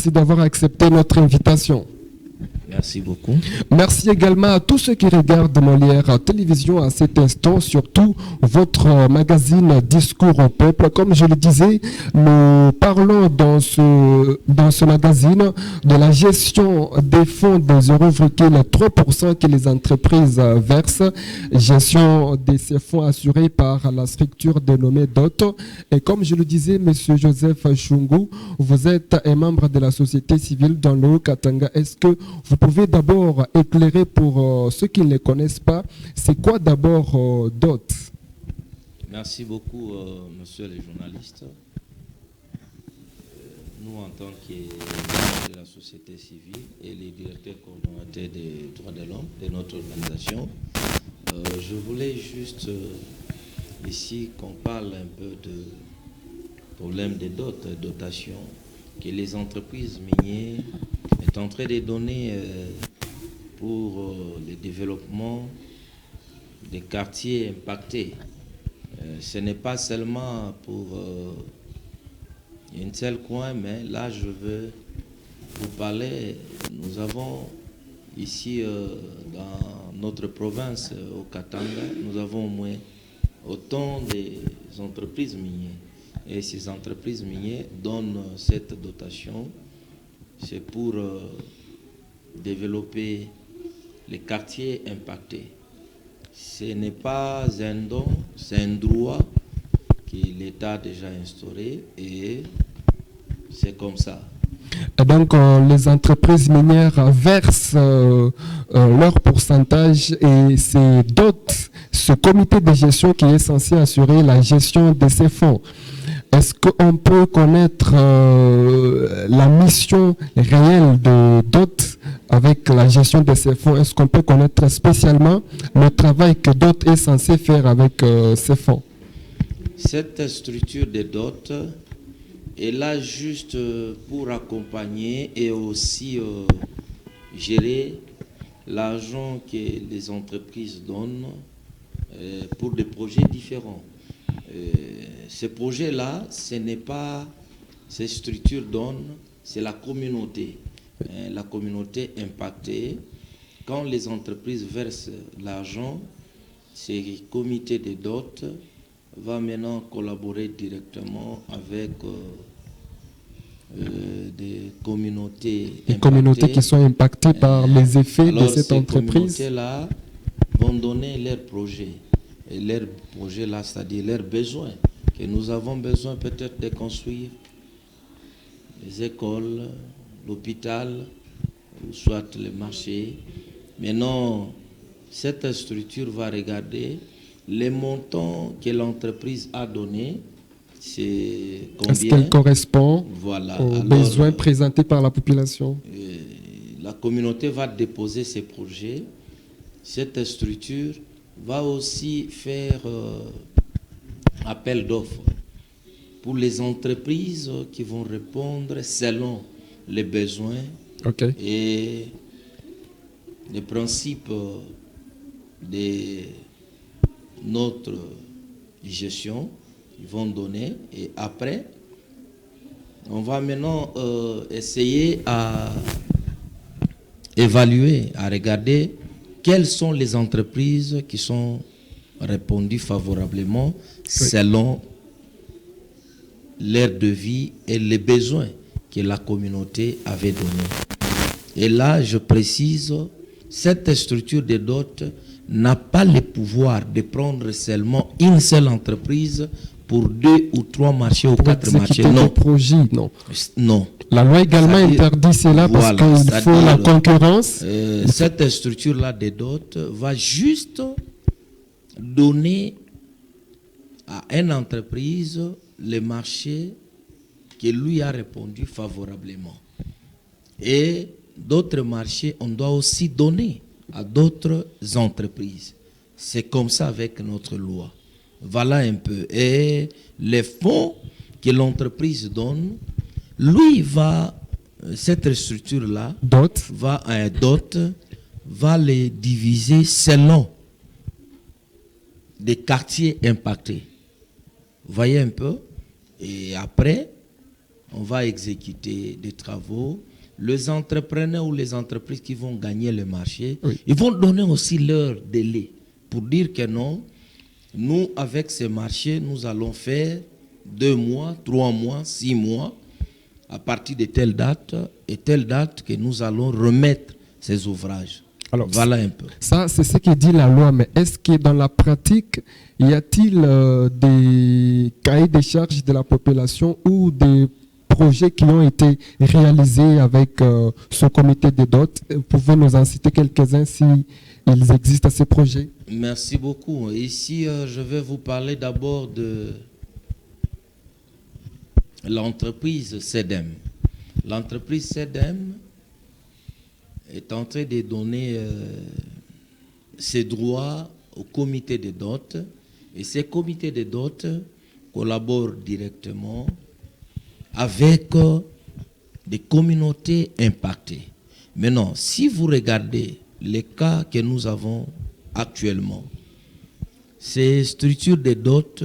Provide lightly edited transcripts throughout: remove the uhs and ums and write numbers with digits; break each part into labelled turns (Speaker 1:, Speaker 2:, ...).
Speaker 1: Merci d'avoir accepté notre invitation.
Speaker 2: Merci beaucoup.
Speaker 1: Merci également à tous ceux qui regardent Molière Télévision à cet instant, surtout votre magazine Discours au peuple. Comme je le disais, nous parlons dans ce magazine de la gestion des fonds des Eurovoquets, les 3% que les entreprises versent, gestion de ces fonds assurés par la structure dénommée DOT. Et comme je le disais, M. Joseph Chungu, vous êtes un membre de la société civile dans le Haut-Katanga. Est-ce que vous pouvez d'abord éclairer pour ceux qui ne les connaissent pas, c'est quoi d'abord DOT?
Speaker 2: Merci beaucoup, monsieur les journalistes. Nous, en tant que membres de la société civile et les directeurs coordonnateurs des droits de l'homme de notre organisation, je voulais juste ici qu'on parle un peu de problème des dotations que les entreprises minières est en train de donner pour le développement des quartiers impactés. Ce n'est pas seulement pour un seul coin, mais là je veux vous parler. Nous avons ici dans notre province, au Katanga, nous avons au moins autant des entreprises minières. Et ces entreprises minières donnent cette dotation. C'est pour développer les quartiers impactés. Ce n'est pas un don, c'est un droit que l'État a déjà instauré et c'est comme ça.
Speaker 1: Et donc, les entreprises minières versent leur pourcentage et c'est DOT, ce comité de gestion qui est censé assurer la gestion de ces fonds. Est-ce qu'on peut connaître la mission réelle de DOT avec la gestion de ces fonds? Est-ce qu'on peut connaître spécialement le travail que DOT est censé faire avec ces fonds?
Speaker 2: Cette structure de DOT est là juste pour accompagner et aussi gérer l'argent que les entreprises donnent pour des projets différents. Ces projets-là, ce n'est pas ces structures donnent, c'est la communauté. La communauté impactée. Quand les entreprises versent l'argent, ce comité de dot va maintenant collaborer directement avec des communautés.
Speaker 1: Les communautés qui sont impactées par les effets de cette entreprise.
Speaker 2: Ces communautés-là vont donner leurs projets. Et leurs projets-là, c'est-à-dire leurs besoins. Que nous avons besoin peut-être de construire les écoles, l'hôpital, ou soit les marchés. Maintenant, cette structure va regarder les montants que l'entreprise a donnés. C'est combien?
Speaker 1: Est-ce qu'elle correspond
Speaker 2: voilà.
Speaker 1: aux besoins présentés par la population?
Speaker 2: La communauté va déposer ses projets. Cette structure va aussi faire appel d'offres pour les entreprises qui vont répondre selon les besoins et les principes de notre gestion. Ils vont donner et après, on va maintenant essayer à évaluer, à regarder quelles sont les entreprises qui sont répondues favorablement selon leur devis et les besoins que la communauté avait donnés. Et là, je précise, cette structure de dot n'a pas le pouvoir de prendre seulement une seule entreprise pour 2 ou 3 marchés ou 4 marchés.
Speaker 1: Non. Projet, non.
Speaker 2: Non.
Speaker 1: La loi également interdit cela parce qu'il faut la concurrence.
Speaker 2: Cette structure-là de dot va juste donner à une entreprise le marché qui lui a répondu favorablement. Et d'autres marchés, on doit aussi donner à d'autres entreprises. C'est comme ça avec notre loi. Voilà un peu. Et les fonds que l'entreprise donne, lui va, cette structure-là, va les diviser selon des quartiers impactés. Vous voyez un peu? Et après, on va exécuter des travaux. Les entrepreneurs ou les entreprises qui vont gagner le marché,
Speaker 1: Oui.
Speaker 2: ils vont donner aussi leur délai pour dire que non, nous, avec ce marché, nous allons faire 2 mois, 3 mois, 6 mois, à partir de telle date et telle date que nous allons remettre ces ouvrages.
Speaker 1: Alors,
Speaker 2: Voilà un peu.
Speaker 1: ça, c'est ce que dit la loi, mais est-ce que dans la pratique, y a-t-il des cahiers de charges de la population ou des projets qui ont été réalisés avec ce comité de dot? Vous pouvez nous en citer quelques-uns si ils existent à ces projets?
Speaker 2: Merci beaucoup. Ici, je vais vous parler d'abord de l'entreprise CEDEM. L'entreprise CEDEM est en train de donner ses droits au comité de dot. Et ces comités de dot collaborent directement avec des communautés impactées. Maintenant, si vous regardez les cas que nous avons actuellement, ces structures de dot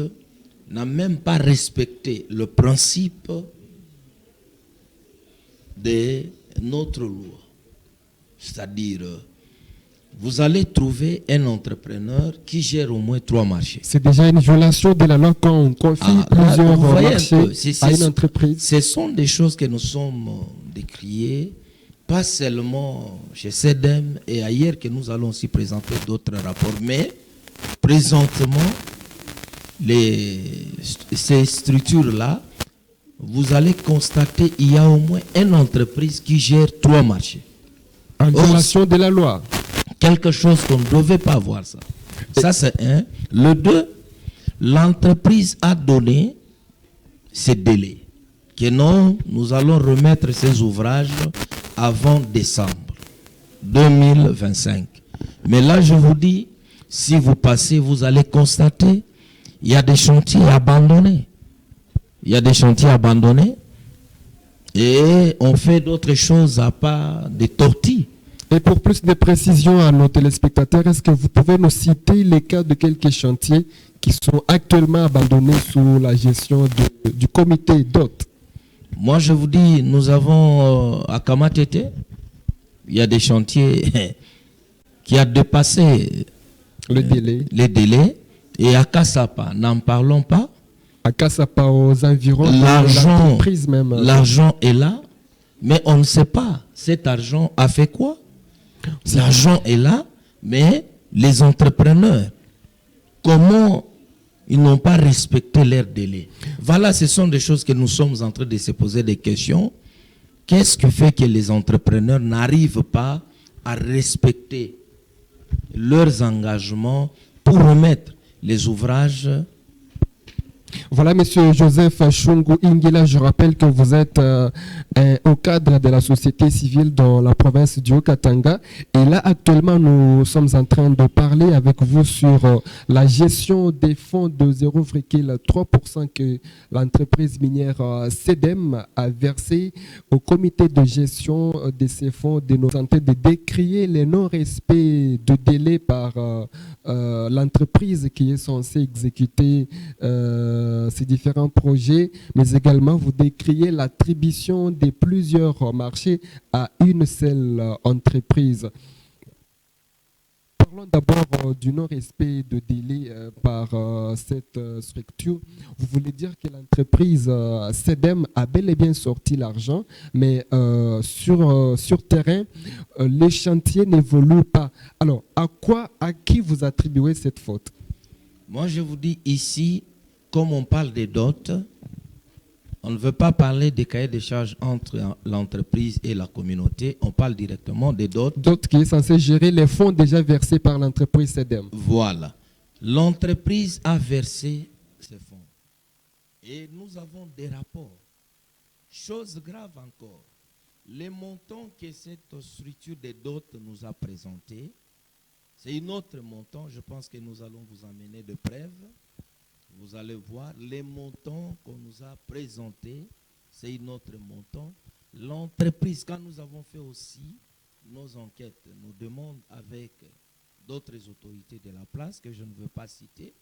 Speaker 2: n'ont même pas respecté le principe de notre loi. C'est-à-dire, vous allez trouver un entrepreneur qui gère au moins 3 marchés.
Speaker 1: C'est déjà une violation de la loi quand on confie plusieurs
Speaker 2: vous voyez un
Speaker 1: marchés
Speaker 2: peu,
Speaker 1: à une entreprise.
Speaker 2: Ce sont des choses que nous sommes décriées, pas seulement chez CEDEM et ailleurs, que nous allons aussi présenter d'autres rapports. Mais présentement, ces structures-là, vous allez constater qu'il y a au moins une entreprise qui gère 3 marchés.
Speaker 1: En violation de la loi.
Speaker 2: Quelque chose qu'on ne devait pas voir ça. Ça, c'est un. Le 2, l'entreprise a donné ses délais. Que non, nous allons remettre ces ouvrages avant décembre 2025. Mais là, je vous dis, si vous passez, vous allez constater, il y a des chantiers abandonnés. Il y a des chantiers abandonnés et on fait d'autres choses à part des tortilles.
Speaker 1: Et pour plus de précision à nos téléspectateurs, est-ce que vous pouvez nous citer les cas de quelques chantiers qui sont actuellement abandonnés sous la gestion du comité DOT?
Speaker 2: Moi, je vous dis, nous avons à Kamatete, il y a des chantiers qui ont dépassé les délais. Et à Kassapa, n'en parlons pas.
Speaker 1: À Kassapa, aux environs de l'entreprise même.
Speaker 2: L'argent est là, mais on ne sait pas cet argent a fait quoi. L'argent est là, mais les entrepreneurs, comment ils n'ont pas respecté leur délai. Voilà, ce sont des choses que nous sommes en train de se poser des questions. Qu'est-ce qui fait que les entrepreneurs n'arrivent pas à respecter leurs engagements pour remettre les ouvrages?
Speaker 1: Voilà, monsieur Joseph Chungu Ingila, je rappelle que vous êtes au cadre de la société civile dans la province du Haut-Katanga. Et là, actuellement, nous sommes en train de parler avec vous sur la gestion des fonds de 0,3% que l'entreprise minière CEDEM a versé au comité de gestion de ces fonds, de nos santé, de décrier les non-respects de délai par l'entreprise qui est censée exécuter ces différents projets, mais également vous décriez l'attribution de plusieurs marchés à une seule entreprise. Parlons d'abord du non-respect de délai par cette structure. Vous voulez dire que l'entreprise CEDEM a bel et bien sorti l'argent, mais sur terrain, les chantiers n'évoluent pas. Alors, à qui vous attribuez cette faute?
Speaker 2: Moi, je vous dis ici, comme on parle des dots, on ne veut pas parler des cahiers de charges entre l'entreprise et la communauté. On parle directement des dots.
Speaker 1: DOT qui est censé gérer les fonds déjà versés par l'entreprise CEDEM.
Speaker 2: Voilà. L'entreprise a versé ces fonds. Et nous avons des rapports. Chose grave encore. Les montants que cette structure des dots nous a présentés, c'est un autre montant. Je pense que nous allons vous amener de preuves. Vous allez voir les montants qu'on nous a présentés, c'est un autre montant. L'entreprise, quand nous avons fait aussi nos enquêtes, nous demande avec d'autres autorités de la place, que je ne veux pas citer,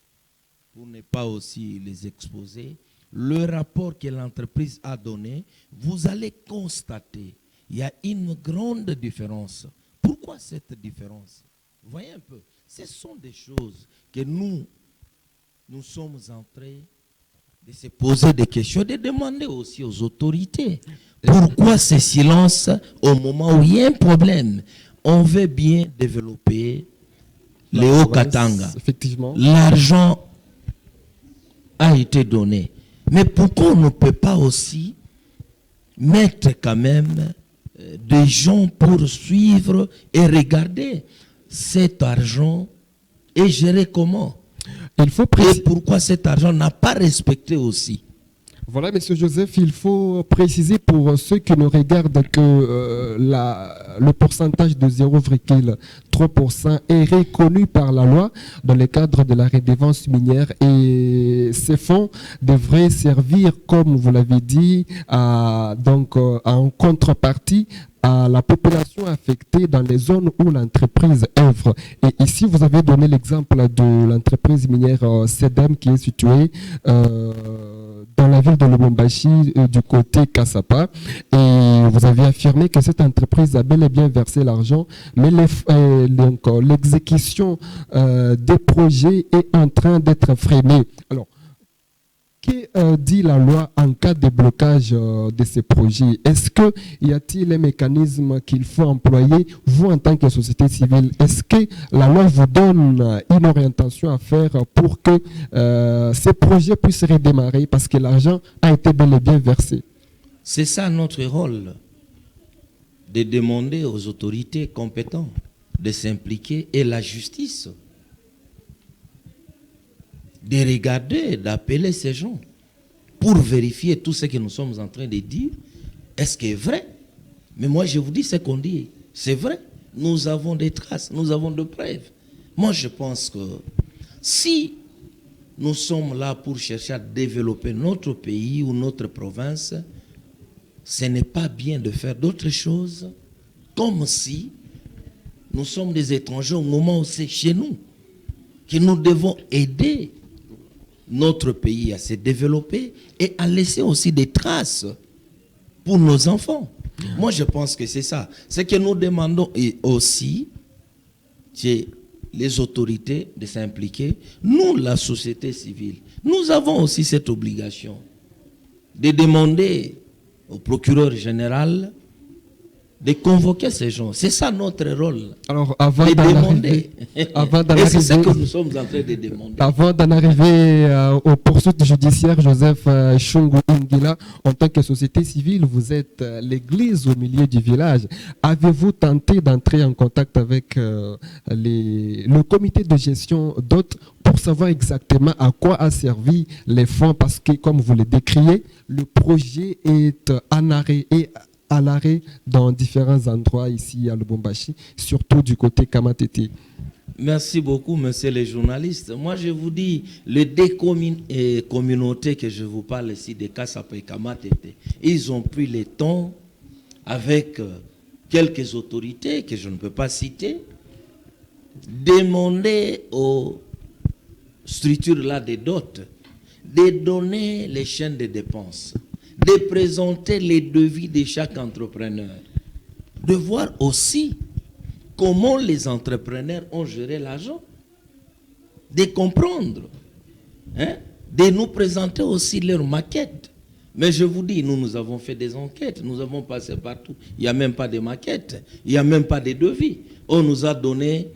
Speaker 2: pour ne pas aussi les exposer. le rapport que l'entreprise a donné, vous allez constater qu'il y a une grande différence. Pourquoi cette différence? Voyez un peu, ce sont des choses que nous sommes en train de se poser des questions, de demander aussi aux autorités. Pourquoi ce silence au moment où il y a un problème? On veut bien développer les Hauts-Katanga.
Speaker 1: Effectivement.
Speaker 2: L'argent a été donné. Mais pourquoi on ne peut pas aussi mettre quand même des gens pour suivre et regarder cet argent et gérer comment?
Speaker 1: Il faut
Speaker 2: Et pourquoi cet argent n'a pas respecté aussi?
Speaker 1: Voilà, Monsieur Joseph, il faut préciser pour ceux qui ne regardent que le pourcentage de 0,3% est reconnu par la loi dans le cadre de la redevance minière et ces fonds devraient servir, comme vous l'avez dit, en contrepartie à la population affectée dans les zones où l'entreprise œuvre. Et ici, vous avez donné l'exemple de l'entreprise minière SEDEM qui est située dans la ville de Lubumbashi, du côté Kassapa. Et vous avez affirmé que cette entreprise a bel et bien versé l'argent, mais l'exécution des projets est en train d'être freinée. Alors, que dit la loi en cas de blocage de ces projets? Est-ce qu'il y a-t-il un mécanisme qu'il faut employer, vous en tant que société civile? Est-ce que la loi vous donne une orientation à faire pour que ces projets puissent redémarrer parce que l'argent a été bel et bien versé?
Speaker 2: C'est ça notre rôle, de demander aux autorités compétentes de s'impliquer et la justice de regarder, d'appeler ces gens pour vérifier tout ce que nous sommes en train de dire. Est-ce que c'est vrai? Mais moi, je vous dis ce qu'on dit. C'est vrai. Nous avons des traces, nous avons des preuves. Moi, je pense que si nous sommes là pour chercher à développer notre pays ou notre province, ce n'est pas bien de faire d'autres choses comme si nous sommes des étrangers au moment où c'est chez nous, que nous devons aider notre pays à se développer et à laisser aussi des traces pour nos enfants. Moi, je pense que c'est ça. Ce que nous demandons aussi, c'est les autorités de s'impliquer. Nous, la société civile, nous avons aussi cette obligation de demander au procureur général de convoquer ces gens. C'est ça notre rôle.
Speaker 1: Alors, avant
Speaker 2: de
Speaker 1: demander,
Speaker 2: et c'est ce que nous sommes en train de demander.
Speaker 1: Avant d'en arriver aux poursuites judiciaires, Joseph Shungu Ingila, en tant que société civile, vous êtes l'église au milieu du village. Avez-vous tenté d'entrer en contact avec le comité de gestion d'hôtes pour savoir exactement à quoi a servi les fonds? Parce que, comme vous le décriez, le projet est en arrêt et à l'arrêt dans différents endroits ici à Lubumbashi, surtout du côté Kamatete.
Speaker 2: Merci beaucoup, monsieur les journalistes. Moi, je vous dis, les deux communautés que je vous parle ici, de Kassapa et Kamatete, ils ont pris le temps, avec quelques autorités que je ne peux pas citer, demander aux structures là des dots de donner les chaînes de dépenses, de présenter les devis de chaque entrepreneur, de voir aussi comment les entrepreneurs ont géré l'argent, de comprendre, de nous présenter aussi leurs maquettes. Mais je vous dis, nous avons fait des enquêtes, nous avons passé partout. Il n'y a même pas de maquettes, il n'y a même pas de devis. On nous a donné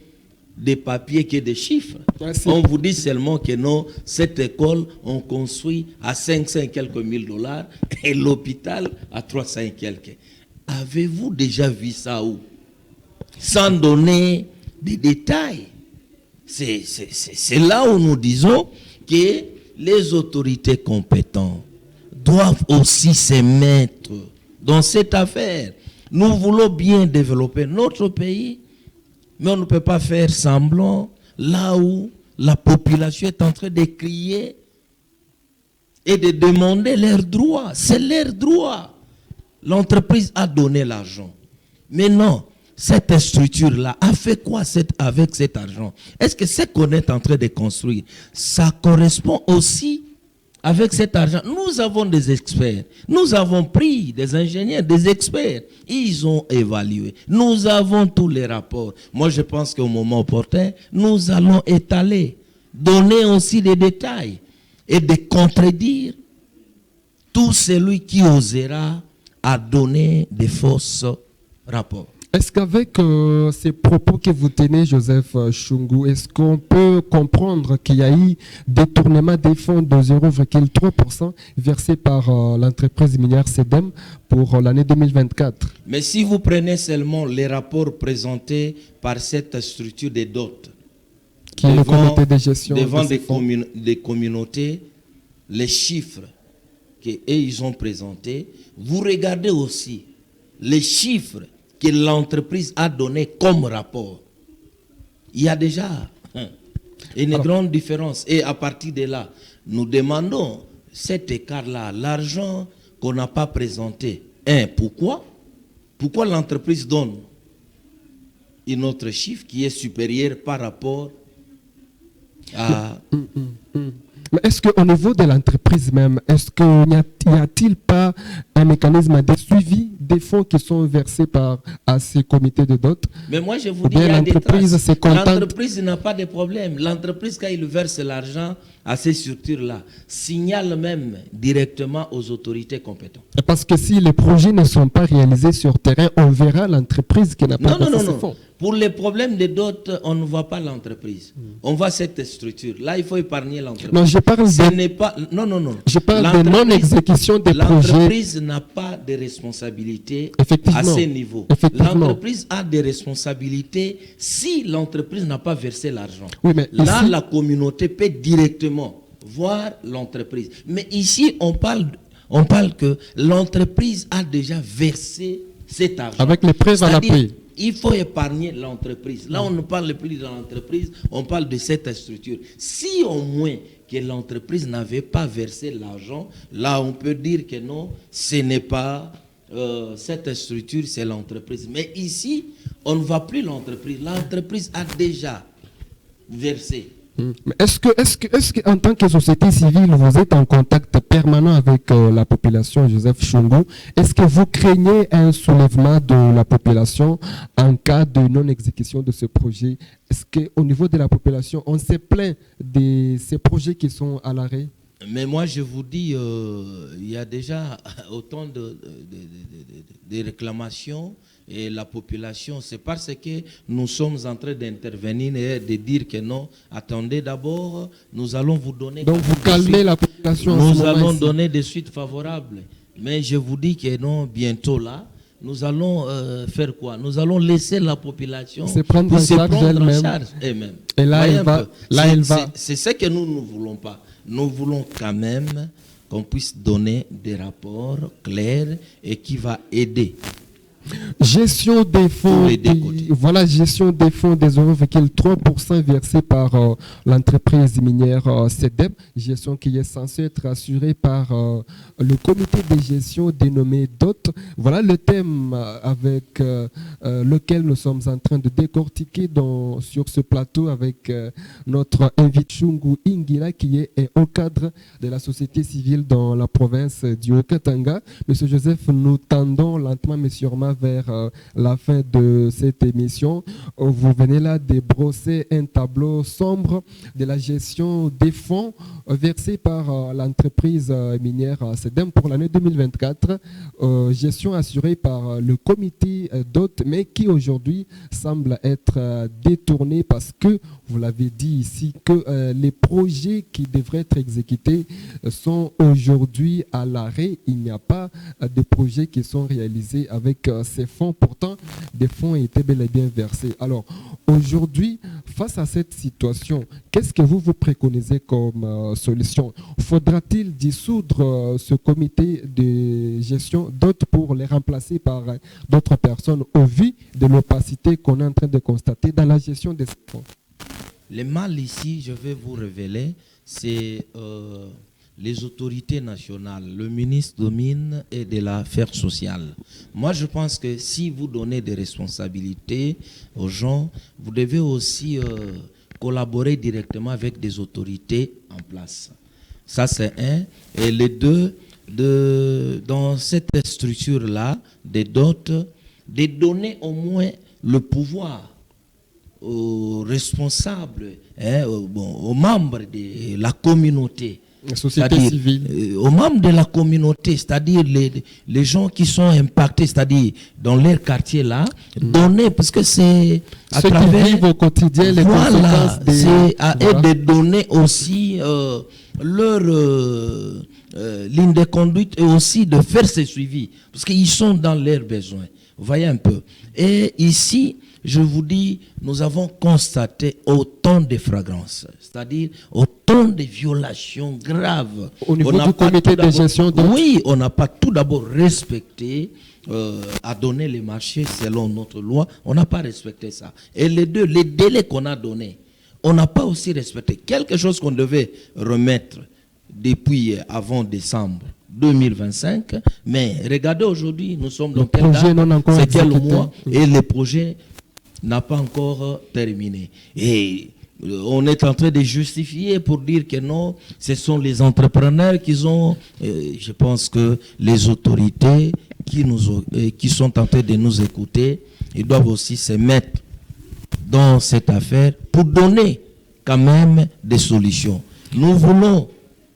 Speaker 2: des papiers que des chiffres. Merci. On vous dit seulement que non, cette école, on construit à 500 et quelques mille dollars et l'hôpital à 300 et quelques. Avez-vous déjà vu ça où? Sans donner des détails. C'est là où nous disons que les autorités compétentes doivent aussi se mettre dans cette affaire. Nous voulons bien développer notre pays, mais on ne peut pas faire semblant là où la population est en train de crier et de demander leurs droits. C'est leur droit. L'entreprise a donné l'argent. Mais non, cette structure-là a fait quoi avec cet argent? Est-ce que ce qu'on est en train de construire, ça correspond aussi Avec cet argent, nous avons des experts. Nous avons pris des ingénieurs, des experts. Ils ont évalué. Nous avons tous les rapports. Moi, je pense qu'au moment opportun, nous allons étaler, donner aussi des détails et de contredire tout celui qui osera à donner des fausses rapports.
Speaker 1: Est-ce qu'avec ces propos que vous tenez, Joseph Chungu, est-ce qu'on peut comprendre qu'il y a eu détournement des fonds de 0,3% versés par l'entreprise minière SEDEM pour l'année 2024?
Speaker 2: Mais si vous prenez seulement les rapports présentés par cette structure des dots,
Speaker 1: qui est le comité de gestion
Speaker 2: devant
Speaker 1: de
Speaker 2: des communautés, les chiffres qu'ils ont présentés, vous regardez aussi les chiffres que l'entreprise a donné comme rapport. Il y a déjà une grande différence. Et à partir de là, nous demandons cet écart-là, l'argent qu'on n'a pas présenté. Pourquoi? Pourquoi l'entreprise donne un autre chiffre qui est supérieur par rapport à...
Speaker 1: Mais est-ce qu'au niveau de l'entreprise même, est-ce qu'il n'y a-t-il pas un mécanisme de suivi des fonds qui sont versés à ces comités de dot?
Speaker 2: Mais moi, je vous dis, il y a des traces. L'entreprise n'a pas de problème. L'entreprise, quand il verse l'argent à ces structures-là, signale même directement aux autorités compétentes.
Speaker 1: Parce que si les projets ne sont pas réalisés sur terrain, on verra l'entreprise qui n'a pas versé ces fonds.
Speaker 2: Pour les problèmes de dot, on ne voit pas l'entreprise. On voit cette structure. Là, il faut épargner l'entreprise.
Speaker 1: Non, je parle
Speaker 2: Je
Speaker 1: parle de non-exécution des projets.
Speaker 2: L'entreprise n'a pas de responsabilité à ce niveau. L'entreprise a des responsabilités si l'entreprise n'a pas versé l'argent.
Speaker 1: Oui, mais
Speaker 2: là,
Speaker 1: ici,
Speaker 2: la communauté peut directement voir l'entreprise. Mais ici, on parle que l'entreprise a déjà versé cet argent.
Speaker 1: Avec les preuves à l'appui.
Speaker 2: Il faut épargner l'entreprise. Là, on ne parle plus de l'entreprise, on parle de cette structure. Si au moins que l'entreprise n'avait pas versé l'argent, là, on peut dire que non, ce n'est pas cette structure, c'est l'entreprise. Mais ici, on ne voit plus l'entreprise. L'entreprise a déjà versé.
Speaker 1: Mais est-ce que, en tant que société civile, vous êtes en contact permanent avec la population, Joseph Chungu? Est-ce que vous craignez un soulèvement de la population en cas de non-exécution de ce projet? Est-ce qu'au niveau de la population, on s'est plaint de ces projets qui sont à l'arrêt?
Speaker 2: Mais moi, je vous dis, il y a déjà autant de réclamations et la population, c'est parce que nous sommes en train d'intervenir et de dire que non, attendez d'abord, nous allons vous donner...
Speaker 1: Donc vous calmez la population.
Speaker 2: Nous allons donner des suites favorables. Mais je vous dis que non, bientôt là, nous allons faire quoi? Nous allons laisser la population
Speaker 1: se prendre en
Speaker 2: charge eux-mêmes.
Speaker 1: Et là, elle va.
Speaker 2: C'est ce que nous ne voulons pas. Nous voulons quand même qu'on puisse donner des rapports clairs et qui va aider.
Speaker 1: Gestion des fonds, voilà, gestion des fonds des 0,3% versés par l'entreprise minière SEDEM, gestion qui est censée être assurée par le comité de gestion dénommé DOT. Voilà le thème avec lequel nous sommes en train de décortiquer sur ce plateau avec notre invité Chungu Ingila qui est au cadre de la société civile dans la province du Haut-Katanga. Monsieur Joseph, nous tendons lentement mais sûrement vers la fin de cette émission. Vous venez là de brosser un tableau sombre de la gestion des fonds versés par l'entreprise minière SEDEM pour l'année 2024, gestion assurée par le comité DOT, mais qui aujourd'hui semble être détournée parce que, vous l'avez dit ici, que les projets qui devraient être exécutés sont aujourd'hui à l'arrêt. Il n'y a pas de projets qui sont réalisés avec ces fonds. Pourtant, des fonds étaient bel et bien versés. Alors, aujourd'hui, face à cette situation, qu'est-ce que vous préconisez comme solution? Faudra-t-il dissoudre ce comité de gestion d'autres pour les remplacer par d'autres personnes au vu de l'opacité qu'on est en train de constater dans la gestion des fonds?
Speaker 2: Le mal ici, je vais vous révéler, c'est les autorités nationales, le ministre de Mines et de l'Affaires sociales. Moi, je pense que si vous donnez des responsabilités aux gens, vous devez aussi collaborer directement avec des autorités en place. Ça, c'est un. Et les deux, dans cette structure-là, des dots, de donner au moins le pouvoir aux responsables, aux membres de la communauté,
Speaker 1: la société civile,
Speaker 2: aux membres de la communauté, c'est-à-dire les gens qui sont impactés, c'est-à-dire dans leur quartier là, donner, parce que c'est à
Speaker 1: ceux
Speaker 2: travers,
Speaker 1: qui vivent au quotidien les conséquences
Speaker 2: c'est à eux de donner aussi leur ligne de conduite et aussi de faire ce suivi, parce qu'ils sont dans leurs besoins. Vous voyez un peu. Et ici, je vous dis, nous avons constaté autant de fragrances, c'est-à-dire autant de violations graves.
Speaker 1: Au niveau du comité de gestion de...
Speaker 2: Oui, on n'a pas tout d'abord respecté, à donner les marchés selon notre loi. On n'a pas respecté ça. Et les délais qu'on a donnés, on n'a pas aussi respecté. Quelque chose qu'on devait remettre depuis avant décembre 2025, mais regardez aujourd'hui, nous sommes dans quelle date, c'est quel mois, et le projet n'a pas encore terminé. Et on est en train de justifier pour dire que non, ce sont les entrepreneurs qui ont, je pense que les autorités qui sont en train de nous écouter, ils doivent aussi se mettre dans cette affaire pour donner quand même des solutions. Nous voulons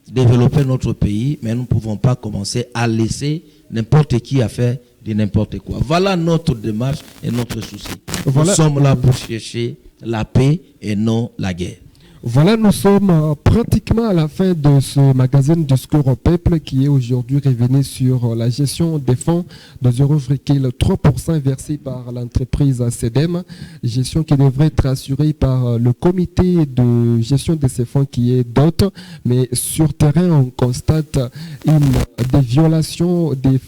Speaker 2: développer notre pays, mais nous ne pouvons pas commencer à laisser n'importe qui à faire de n'importe quoi. Voilà notre démarche et notre souci. Voilà. Nous sommes là pour chercher la paix et non la guerre.
Speaker 1: Voilà, nous sommes pratiquement à la fin de ce magazine Discours au peuple qui est aujourd'hui revenu sur la gestion des fonds de 0,3% versés par l'entreprise CEDEM, gestion qui devrait être assurée par le comité de gestion de ces fonds qui est DOT, mais sur terrain on constate des violations, des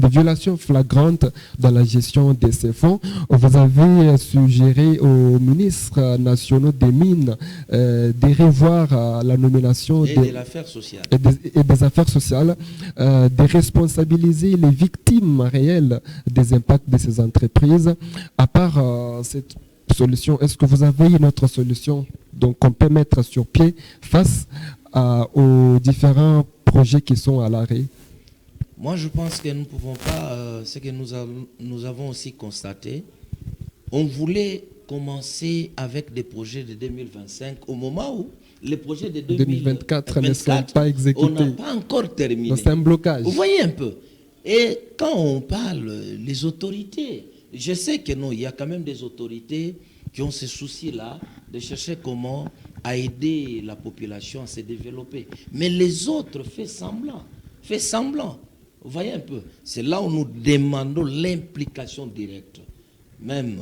Speaker 1: violations flagrantes dans la gestion de ces fonds. Vous avez suggéré aux ministres nationaux des mines de revoir la nomination
Speaker 2: et des affaires sociales,
Speaker 1: et des affaires sociales, de responsabiliser les victimes réelles des impacts de ces entreprises. À part cette solution, est-ce que vous avez une autre solution qu'on peut mettre sur pied face aux différents projets qui sont à l'arrêt?
Speaker 2: Moi, je pense que nous ne pouvons pas, ce que nous avons aussi constaté, on voulait commencer avec des projets de 2025 au moment où les projets de
Speaker 1: 2024 ne sont pas exécutés.
Speaker 2: On n'a pas encore terminé.
Speaker 1: C'est un blocage.
Speaker 2: Vous voyez un peu. Et quand on parle, les autorités, je sais que non, il y a quand même des autorités qui ont ce souci-là de chercher comment à aider la population à se développer. Mais les autres font semblant. Vous voyez un peu. C'est là où nous demandons l'implication directe. Même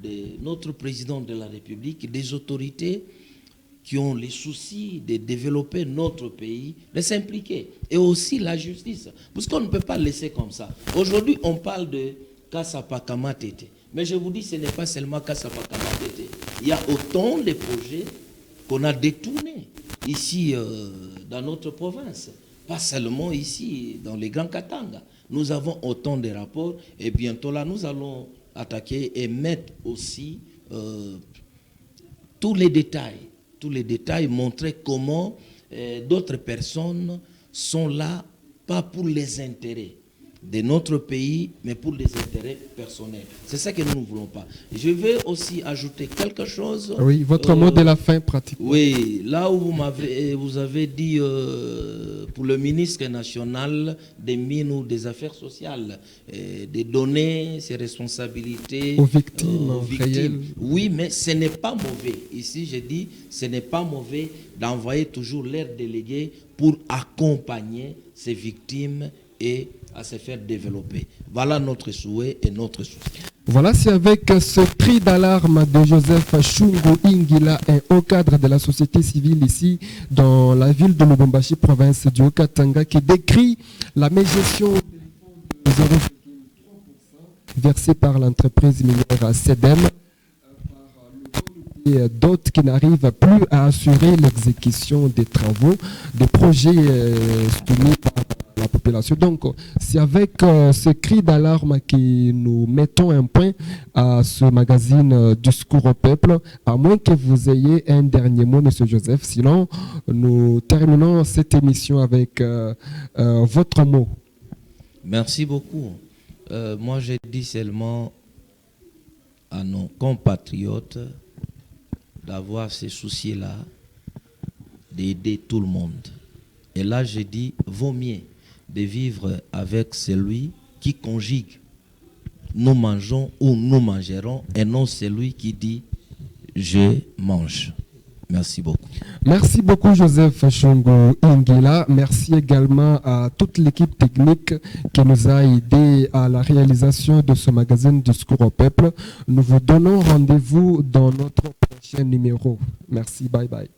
Speaker 2: de notre président de la République, des autorités qui ont les soucis de développer notre pays, de s'impliquer. Et aussi la justice. Parce qu'on ne peut pas laisser comme ça. Aujourd'hui, on parle de Kassapa Tete. Mais je vous dis, ce n'est pas seulement Kassapa Tete. Il y a autant de projets qu'on a détournés ici dans notre province. Pas seulement ici, dans les Grands Katanga. Nous avons autant de rapports et bientôt là, nous allons attaquer et mettre aussi tous les détails, montrer comment d'autres personnes sont là, pas pour les intérêts de notre pays, mais pour les intérêts personnels. C'est ça que nous ne voulons pas. Je vais aussi ajouter quelque chose.
Speaker 1: Oui, votre mot de la fin, pratiquement.
Speaker 2: Oui, là où vous avez dit pour le ministre national des Mines ou des Affaires sociales, de donner ses responsabilités
Speaker 1: aux victimes. Réelles.
Speaker 2: Oui, mais ce n'est pas mauvais. Ici, je dis, ce n'est pas mauvais d'envoyer toujours leurs délégués pour accompagner ces victimes et à se faire développer. Voilà notre souhait et notre souci.
Speaker 1: Voilà, c'est avec ce cri d'alarme de Joseph Chungo Ingila, un haut cadre de la société civile ici dans la ville de Lubumbashi, province du Haut-Katanga, qui décrit la mégestion de 0,3% versée par l'entreprise minière CEDEM et d'autres qui n'arrivent plus à assurer l'exécution des travaux, des projets soumis par la population. Donc, c'est avec ce cri d'alarme que nous mettons un point à ce magazine Discours au peuple, à moins que vous ayez un dernier mot, M. Joseph. Sinon, nous terminons cette émission avec votre mot.
Speaker 2: Merci beaucoup. Moi, je dis seulement à nos compatriotes d'avoir ces soucis-là, d'aider tout le monde. Et là, je dis, vaut mieux de vivre avec celui qui conjugue nous mangeons ou nous mangerons, et non celui qui dit je mange. Merci beaucoup.
Speaker 1: Merci beaucoup Joseph Chongo Ingela. Merci également à toute l'équipe technique qui nous a aidés à la réalisation de ce magazine Discours au peuple. Nous vous donnons rendez-vous dans notre prochain numéro. Merci, bye bye.